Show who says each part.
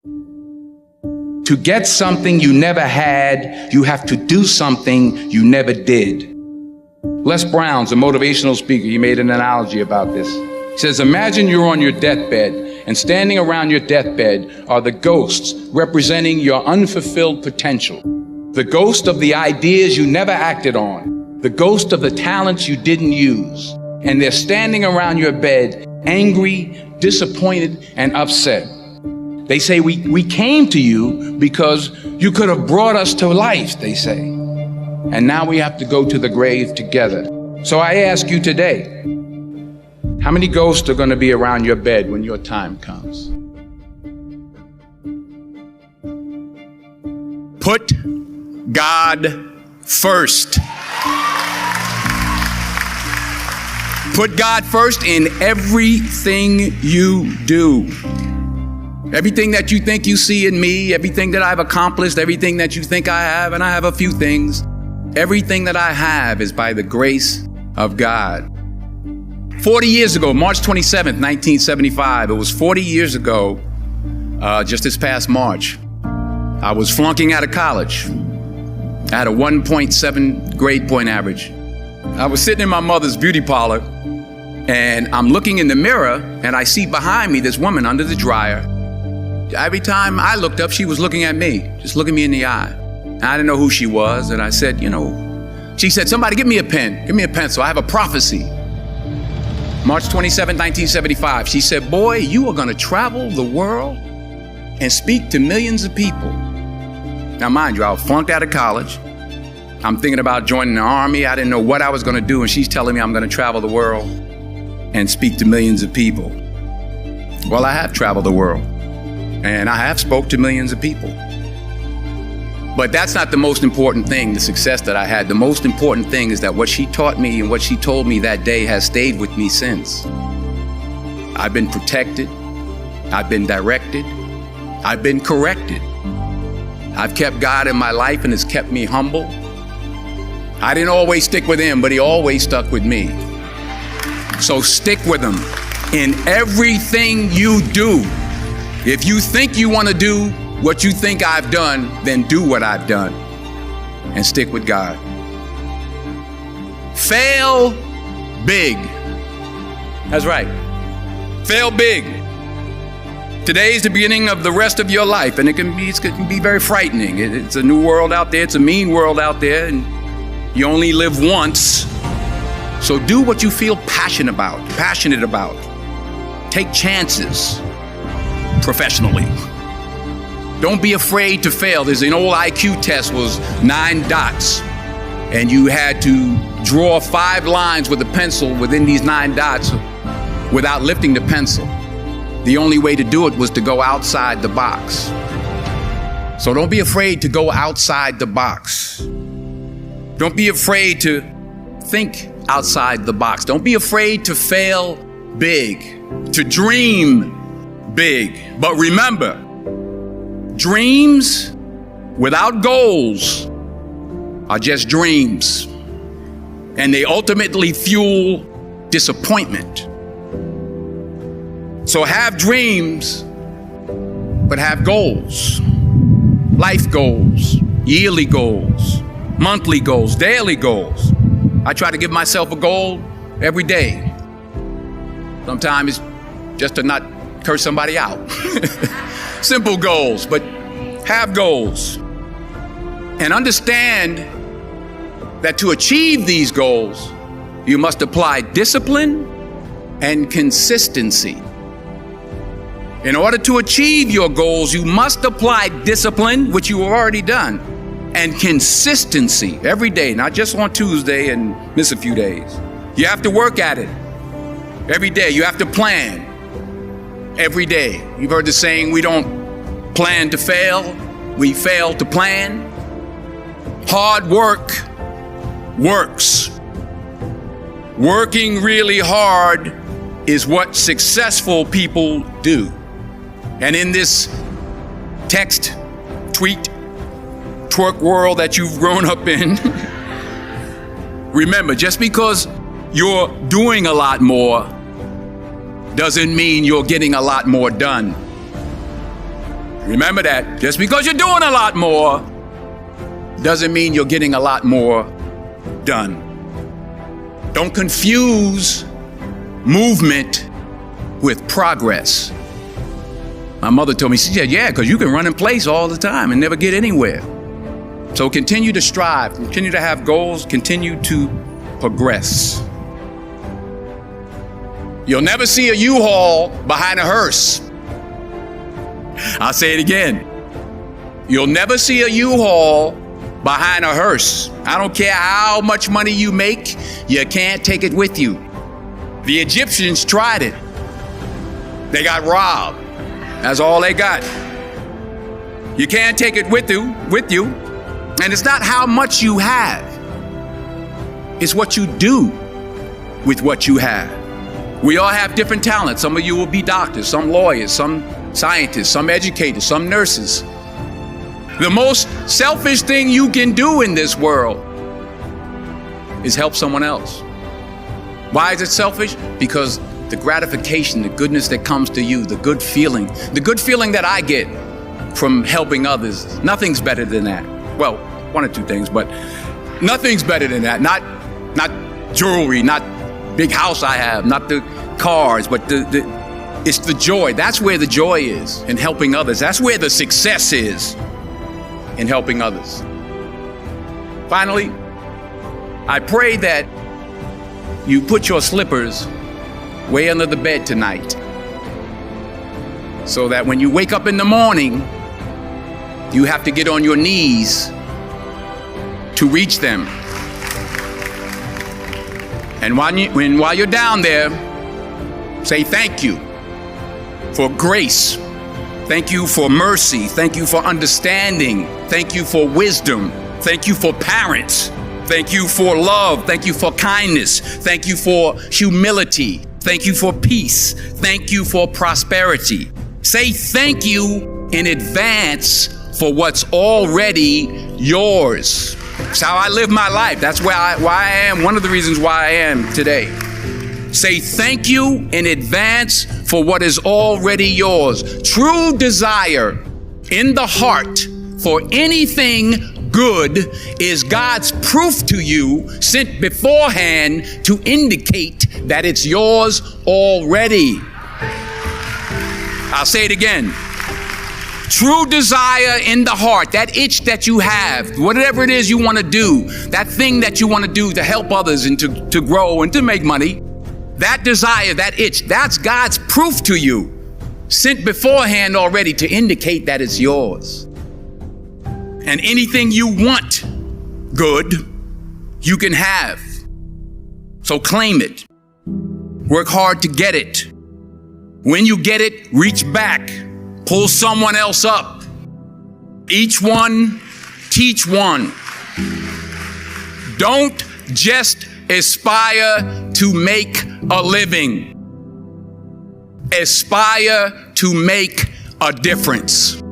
Speaker 1: To get something you never had, you have to do something you never did. Les Brown's a motivational speaker. He made an analogy about this. He says, imagine you're on your deathbed, and standing around your deathbed are the ghosts representing your unfulfilled potential. The ghost of the ideas you never acted on. The ghost of the talents you didn't use. And they're standing around your bed, angry, disappointed, and upset. They say, we came to you because you could have brought us to life, they say. And now we have to go to the grave together. So I ask you today, how many ghosts are going to be around your bed when your time comes?
Speaker 2: Put God first. Put God first in everything you do. Everything that you think you see in me, everything that I've accomplished, everything that you think I have, and I have a few things, everything that I have is by the grace of God. 40 years ago, March 27th, 1975, it was 40 years ago, just this past March, I was flunking out of college. I had a 1.7 grade point average. I was sitting in my mother's beauty parlor, and I'm looking in the mirror, and I see behind me this woman under the dryer. Every time I looked up, she was looking at me, just looking me in the eye. And I didn't know who she was, and I said, she said, somebody give me a pen, give me a pencil, I have a prophecy. March 27, 1975, she said, boy, you are gonna travel the world and speak to millions of people. Now mind you, I was flunked out of college. I'm thinking about joining the army. I didn't know what I was gonna do, and she's telling me I'm gonna travel the world and speak to millions of people. Well, I have traveled the world, and I have spoke to millions of people. But that's not the most important thing, the success that I had. The most important thing is that what she taught me and what she told me that day has stayed with me since. I've been protected. I've been directed. I've been corrected. I've kept God in my life and it's kept me humble. I didn't always stick with him, but he always stuck with me. So stick with him in everything you do. If you think you want to do what you think I've done, then do what I've done and stick with God. Fail big. That's right. Fail big. Today is the beginning of the rest of your life, and it can be very frightening. It's a new world out there. It's a mean world out there, and you only live once. So do what you feel passionate about. Take chances professionally. Don't be afraid to fail. There's an old IQ test, was 9 dots, and you had to draw 5 lines with a pencil within these 9 dots without lifting the pencil. The only way to do it was to go outside the box. So don't be afraid to go outside the box. Don't be afraid to think outside the box. Don't be afraid to fail big, to dream big. But remember, dreams without goals are just dreams, and they ultimately fuel disappointment. So have dreams, but have goals. Life goals, yearly goals, monthly goals, daily goals. I try to give myself a goal every day. Sometimes it's just to not curse somebody out. Simple goals, but have goals. And understand that to achieve these goals, you must apply discipline and consistency. In order to achieve your goals, you must apply discipline, which you have already done, and consistency every day, not just on Tuesday and miss a few days. You have to work at it every day. You have to plan every day. You've heard the saying, we don't plan to fail, we fail to plan. Hard work works. Working really hard is what successful people do. And in this text, tweet, twerk world that you've grown up in, remember, just because you're doing a lot more doesn't mean you're getting a lot more done. Remember that. Just because you're doing a lot more doesn't mean you're getting a lot more done. Don't confuse movement with progress. My mother told me, she said, yeah, because you can run in place all the time and never get anywhere. So continue to strive, continue to have goals, continue to progress. You'll never see a U-Haul behind a hearse. I'll say it again. You'll never see a U-Haul behind a hearse. I don't care how much money you make, you can't take it with you. The Egyptians tried it. They got robbed. That's all they got. You can't take it with you. And it's not how much you have. It's what you do with what you have. We all have different talents. Some of you will be doctors, some lawyers, some scientists, some educators, some nurses. The most selfish thing you can do in this world is help someone else. Why is it selfish? Because the gratification, the goodness that comes to you, the good feeling that I get from helping others, nothing's better than that. Well, one or two things, but nothing's better than that. Not jewelry, not big house I have, not the cars, but it's the joy. That's where the joy is in helping others. That's where the success is in helping others. Finally, I pray that you put your slippers way under the bed tonight so that when you wake up in the morning, you have to get on your knees to reach them. And while you're down there, say thank you for grace. Thank you for mercy. Thank you for understanding. Thank you for wisdom. Thank you for parents. Thank you for love. Thank you for kindness. Thank you for humility. Thank you for peace. Thank you for prosperity. Say thank you in advance for what's already yours. That's how I live my life. That's why I am, one of the reasons why I am today. Say thank you in advance for what is already yours. True desire in the heart for anything good is God's proof to you, sent beforehand to indicate that it's yours already. I'll say it again. True desire in the heart, that itch that you have, whatever it is you want to do, that thing that you want to do to help others and to grow and to make money, that desire, that itch, that's God's proof to you, sent beforehand already to indicate that it's yours. And anything you want good, you can have. So claim it. Work hard to get it. When you get it, reach back. Pull someone else up. Each one, teach one. Don't just aspire to make a living. Aspire to make a difference.